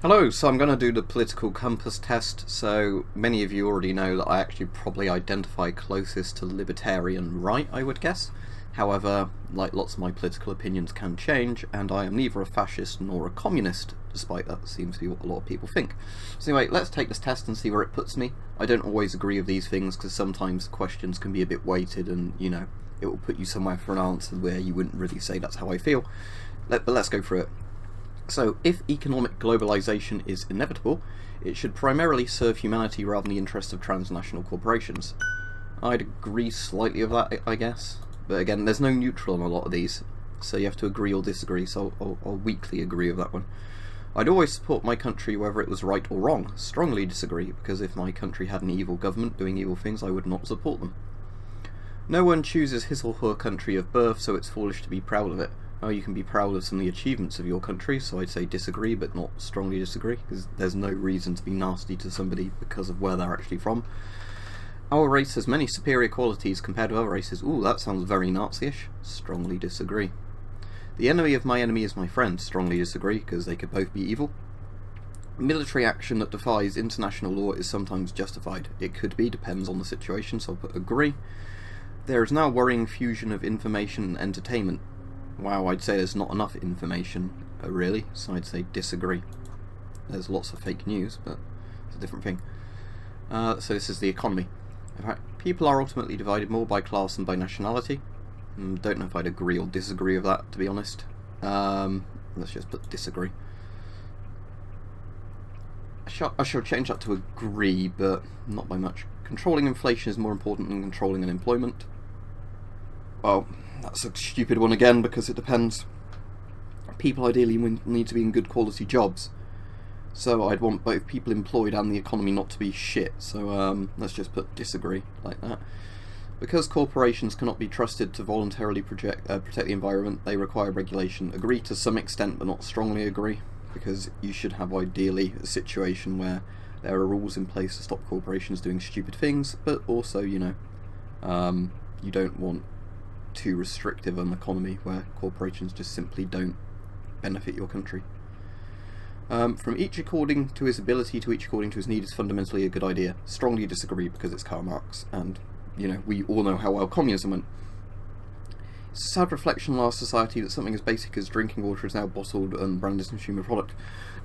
Hello, so I'm going to do the political compass test. So many of you already know that I actually probably identify closest to libertarian right, I would guess. However, like lots of my political opinions can change, and I am neither a fascist nor a communist, despite that seems to be what a lot of people think. So anyway, let's take this test and see where it puts me. I don't always agree with these things because sometimes questions can be a bit weighted and, it will put you somewhere for an answer where you wouldn't really say that's how I feel. But let's go through it. So, if economic globalization is inevitable, it should primarily serve humanity rather than the interests of transnational corporations. I'd agree slightly with that, I guess. But again, there's no neutral on a lot of these, so you have to agree or disagree, so I'll weakly agree with that one. I'd always support my country whether it was right or wrong. Strongly disagree, because if my country had an evil government doing evil things, I would not support them. No one chooses his or her country of birth, so it's foolish to be proud of it. Oh, you can be proud of some of the achievements of your country, so I'd say disagree, but not strongly disagree, because there's no reason to be nasty to somebody because of where they're actually from. Our race has many superior qualities compared to other races. Ooh, that sounds very Nazi-ish. Strongly disagree. The enemy of my enemy is my friend. Strongly disagree, because they could both be evil. Military action that defies international law is sometimes justified. It could be, depends on the situation, so I'll put agree. There is now worrying fusion of information and entertainment. Wow, I'd say there's not enough information, really, so I'd say disagree. There's lots of fake news, but it's a different thing. So this is the economy. In fact, people are ultimately divided more by class than by nationality. Don't know if I'd agree or disagree with that, to be honest. Let's just put disagree. I shall change that to agree, but not by much. Controlling inflation is more important than controlling unemployment. Well, that's a stupid one again, because it depends. People ideally need to be in good quality jobs, so I'd want both people employed and the economy not to be shit, so let's just put disagree like that. Because corporations cannot be trusted to voluntarily protect the environment, they require regulation. Agree to some extent, but not strongly agree, because you should have ideally a situation where there are rules in place to stop corporations doing stupid things, but also, you don't want too restrictive an economy where corporations just simply don't benefit your country. From each according to his ability to each according to his need is fundamentally a good idea. Strongly disagree, because it's Karl Marx, and we all know how well communism went. It's a sad reflection on our society that something as basic as drinking water is now bottled and branded as a consumer product.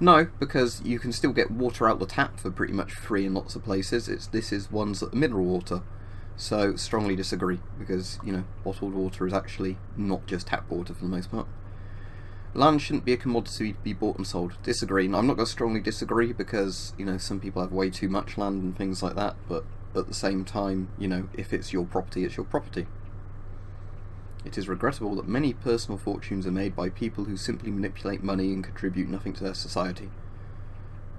No, because you can still get water out the tap for pretty much free in lots of places. This is one's mineral water. So, strongly disagree, because, bottled water is actually not just tap water for the most part. Land shouldn't be a commodity to be bought and sold. Disagree. Now, I'm not going to strongly disagree, because, some people have way too much land and things like that, but at the same time, if it's your property, it's your property. It is regrettable that many personal fortunes are made by people who simply manipulate money and contribute nothing to their society.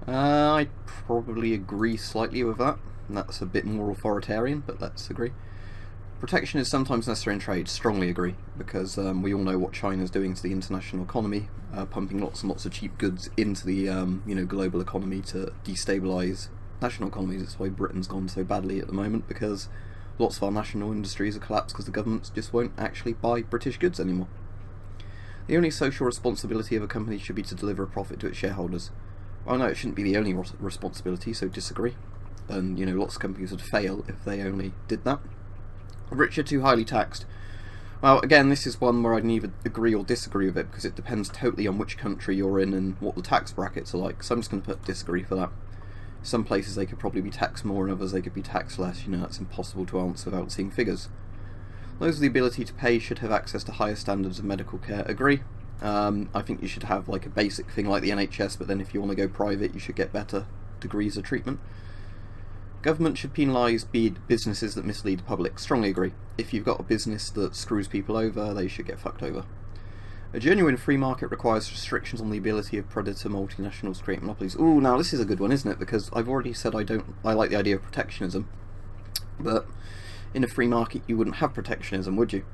I'd probably agree slightly with that. That's a bit more authoritarian, but let's agree. Protection is sometimes necessary in trade. Strongly agree, because we all know what China's doing to the international economy, pumping lots and lots of cheap goods into the global economy to destabilise national economies. That's why Britain's gone so badly at the moment, because lots of our national industries are collapsed because the governments just won't actually buy British goods anymore. The only social responsibility of a company should be to deliver a profit to its shareholders. Well, no, it shouldn't be the only responsibility, so disagree. And, lots of companies would fail if they only did that. Rich are too highly taxed. Well, again, this is one where I'd neither agree or disagree with it, because it depends totally on which country you're in and what the tax brackets are like, so I'm just going to put disagree for that. Some places they could probably be taxed more, and others they could be taxed less. That's impossible to answer without seeing figures. Those with the ability to pay should have access to higher standards of medical care. Agree. I think you should have like a basic thing like the NHS, but then if you want to go private, you should get better degrees of treatment. Government should penalise businesses that mislead the public. Strongly agree. If you've got a business that screws people over, they should get fucked over. A genuine free market requires restrictions on the ability of predator multinationals to create monopolies. Ooh, now this is a good one, isn't it? Because I've already said I like the idea of protectionism, but in a free market you wouldn't have protectionism, would you?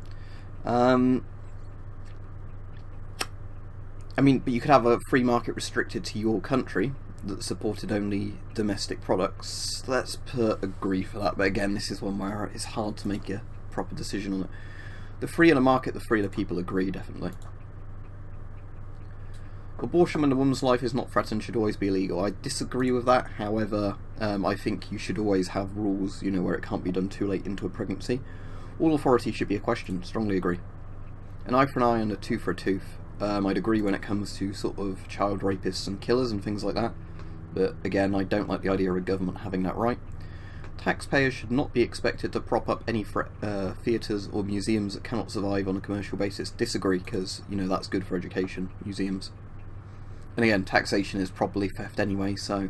But you could have a free market restricted to your country that supported only domestic products. Let's put agree for that, but again, this is one where it's hard to make a proper decision on it. The freer the market, the freer the people. Agree, definitely. Abortion when a woman's life is not threatened should always be illegal. I disagree with that. However, I think you should always have rules, where it can't be done too late into a pregnancy. All authority should be a question. Strongly agree. An eye for an eye and a tooth for a tooth. I'd agree when it comes to sort of child rapists and killers and things like that. But again, I don't like the idea of a government having that right. Taxpayers should not be expected to prop up any theatres or museums that cannot survive on a commercial basis. Disagree, because, that's good for education, museums. And again, taxation is probably theft anyway, so...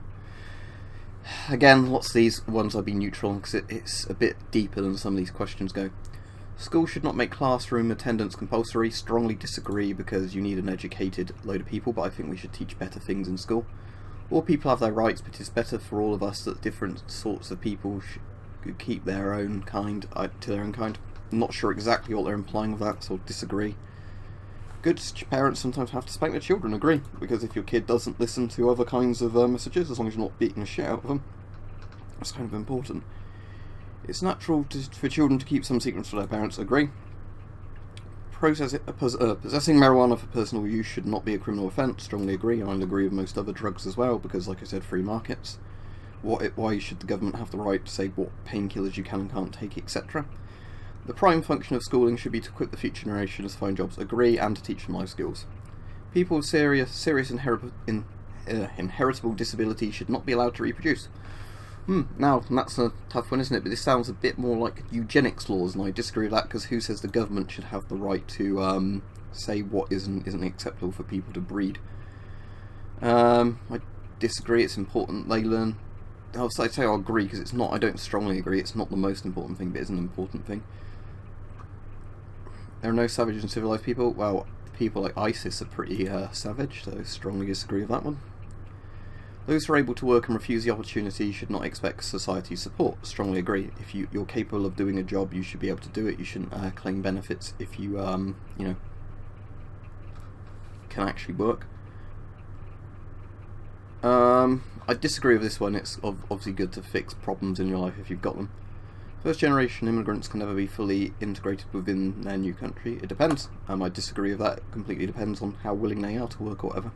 Again, lots of these ones I'd be neutral on, because it's a bit deeper than some of these questions go. Schools should not make classroom attendance compulsory. Strongly disagree, because you need an educated load of people, but I think we should teach better things in school. All people have their rights, but it's better for all of us that different sorts of people should keep their own kind to their own kind. I'm not sure exactly what they're implying with that, so I'll disagree. Good parents sometimes have to spank their children, agree, because if your kid doesn't listen to other kinds of messages, as long as you're not beating the shit out of them, that's kind of important. It's natural for children to keep some secrets from their parents, agree. Possessing marijuana for personal use should not be a criminal offence, strongly agree. I'll agree with most other drugs as well, because like I said, free markets. Why should the government have the right to say what painkillers you can and can't take, etc.? The prime function of schooling should be to equip the future generations to find jobs, agree, and to teach them life skills. People with serious inheritable disability should not be allowed to reproduce. Now, that's a tough one, isn't it? But this sounds a bit more like eugenics laws, and I disagree with that, because who says the government should have the right to say what isn't acceptable for people to breed? I disagree. It's important they learn. I'd say I'll agree, because it's not. I don't strongly agree. It's not the most important thing, but it's an important thing. There are no savage and civilized people. Well, people like ISIS are pretty savage, so I strongly disagree with that one. Those who are able to work and refuse the opportunity should not expect society's support. Strongly agree. If you're capable of doing a job, you should be able to do it. You shouldn't claim benefits if you, can actually work. I disagree with this one. It's obviously good to fix problems in your life if you've got them. First generation immigrants can never be fully integrated within their new country. It depends. I disagree with that. It completely depends on how willing they are to work or whatever.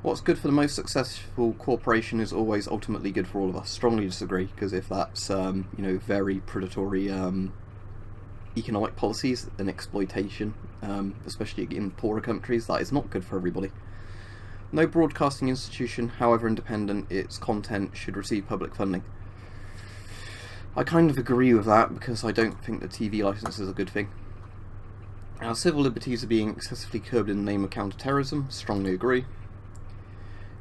What's good for the most successful corporation is always ultimately good for all of us. Strongly disagree, because if that's very predatory economic policies and exploitation, especially in poorer countries, that is not good for everybody. No broadcasting institution, however independent its content, should receive public funding. I kind of agree with that, because I don't think the TV licence is a good thing. Our civil liberties are being excessively curbed in the name of counter-terrorism. Strongly agree.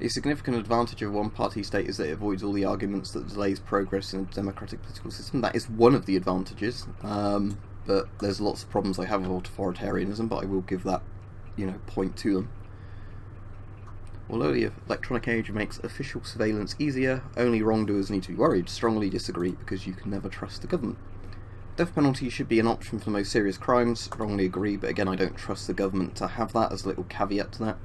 A significant advantage of a one-party state is that it avoids all the arguments that delays progress in a democratic political system. That is one of the advantages, but there's lots of problems I have with authoritarianism, but I will give that, point to them. Although the electronic age makes official surveillance easier, only wrongdoers need to be worried. Strongly disagree, because you can never trust the government. Death penalty should be an option for the most serious crimes. Strongly agree, but again, I don't trust the government to have that, as a little caveat to that.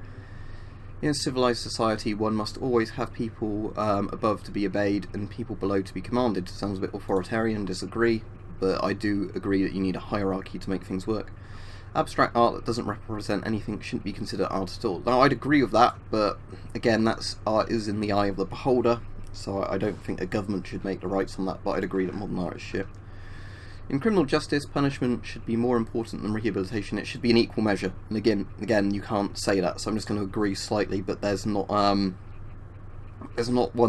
In a civilized society, one must always have people above to be obeyed and people below to be commanded. Sounds a bit authoritarian, disagree, but I do agree that you need a hierarchy to make things work. Abstract art that doesn't represent anything shouldn't be considered art at all. Now, I'd agree with that, but again, art is in the eye of the beholder, so I don't think a government should make the rights on that, but I'd agree that modern art is shit. In criminal justice, punishment should be more important than rehabilitation. It should be an equal measure. And again, you can't say that, so I'm just going to agree slightly, but there's not one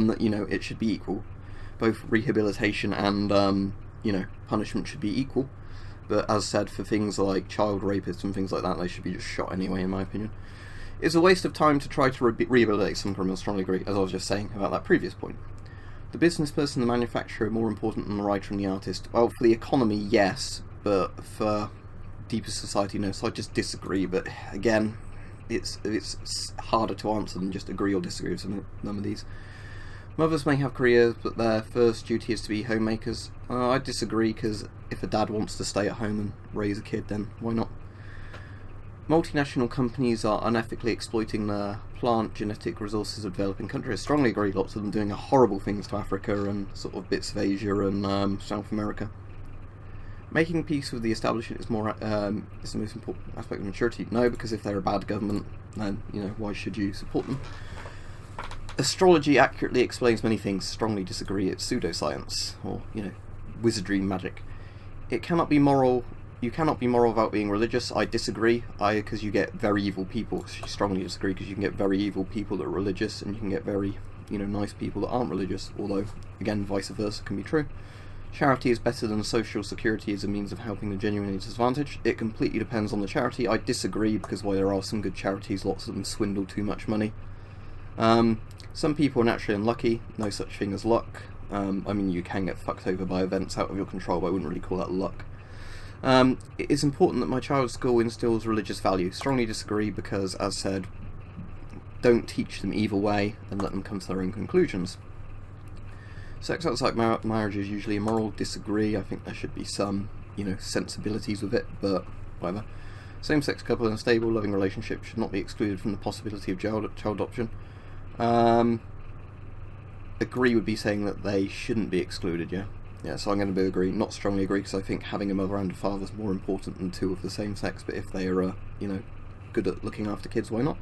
that, it should be equal. Both rehabilitation and, punishment should be equal. But as said, for things like child rapists and things like that, they should be just shot anyway, in my opinion. It's a waste of time to try to rehabilitate some criminals. Strongly agree, as I was just saying about that previous point. The business person and the manufacturer are more important than the writer and the artist. Well, for the economy, yes, but for deeper society, no. So I just disagree. But again, it's harder to answer than just agree or disagree with some of these. Mothers may have careers, but their first duty is to be homemakers. I disagree, because if a dad wants to stay at home and raise a kid, then why not? Multinational companies are unethically exploiting the plant genetic resources of developing countries. Strongly agree, lots of them doing horrible things to Africa and sort of bits of Asia and South America. Making peace with the establishment is more is the most important aspect of maturity. No, because if they're a bad government, then why should you support them? Astrology accurately explains many things. Strongly disagree. It's pseudoscience, or wizardry magic. It cannot be moral. You cannot be moral without being religious. I disagree. Because you get very evil people. Strongly disagree, because you can get very evil people that are religious, and you can get very nice people that aren't religious. Although again, vice versa can be true. Charity is better than social security as a means of helping the genuinely disadvantaged. It completely depends on the charity. I disagree, because while there are some good charities, lots of them swindle too much money. Some people are naturally unlucky. No such thing as luck. I mean, you can get fucked over by events out of your control, but I wouldn't really call that luck. It is important that my child's school instills religious values. Strongly disagree, because, as said, don't teach them either way and let them come to their own conclusions. Sex outside marriage is usually immoral. Disagree. I think there should be some, sensibilities with it, but whatever. Same-sex couple in a stable, loving relationship should not be excluded from the possibility of child adoption. Agree would be saying that they shouldn't be excluded, yeah? Yeah, so I'm going to agree. Not strongly agree, because I think having a mother and a father is more important than two of the same sex, but if they are, good at looking after kids, why not?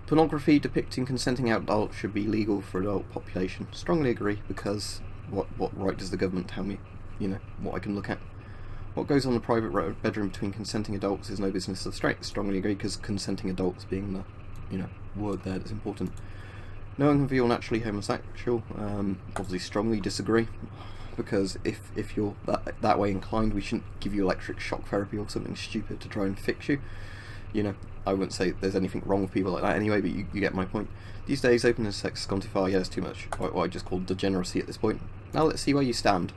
Pornography depicting consenting adults should be legal for adult population. Strongly agree, because what right does the government tell me, what I can look at? What goes on in the private bedroom between consenting adults is no business of the state. Strongly agree, because consenting adults being the, word there that's important. No one can feel naturally homosexual. Obviously strongly disagree, because if you're that way inclined, we shouldn't give you electric shock therapy or something stupid to try and fix you. I wouldn't say there's anything wrong with people like that anyway, but you get my point. These days, openness sex has gone too far. Yeah, it's too much. What I just call degeneracy at this point. Now let's see where you stand.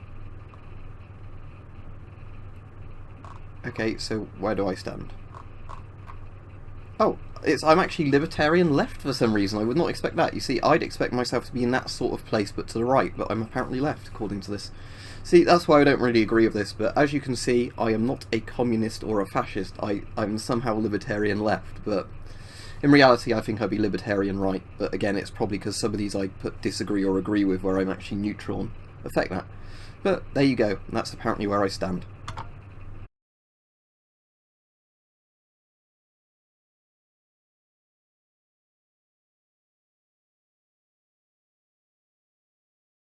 Okay, so where do I stand? Oh, I'm actually libertarian left for some reason. I would not expect that. You see, I'd expect myself to be in that sort of place, but to the right, but I'm apparently left, according to this. See, that's why I don't really agree with this, but as you can see, I am not a communist or a fascist. I'm somehow libertarian left, but in reality I think I'd be libertarian right, but again, it's probably because some of these I put disagree or agree with where I'm actually neutral and affect that. But there you go, and that's apparently where I stand.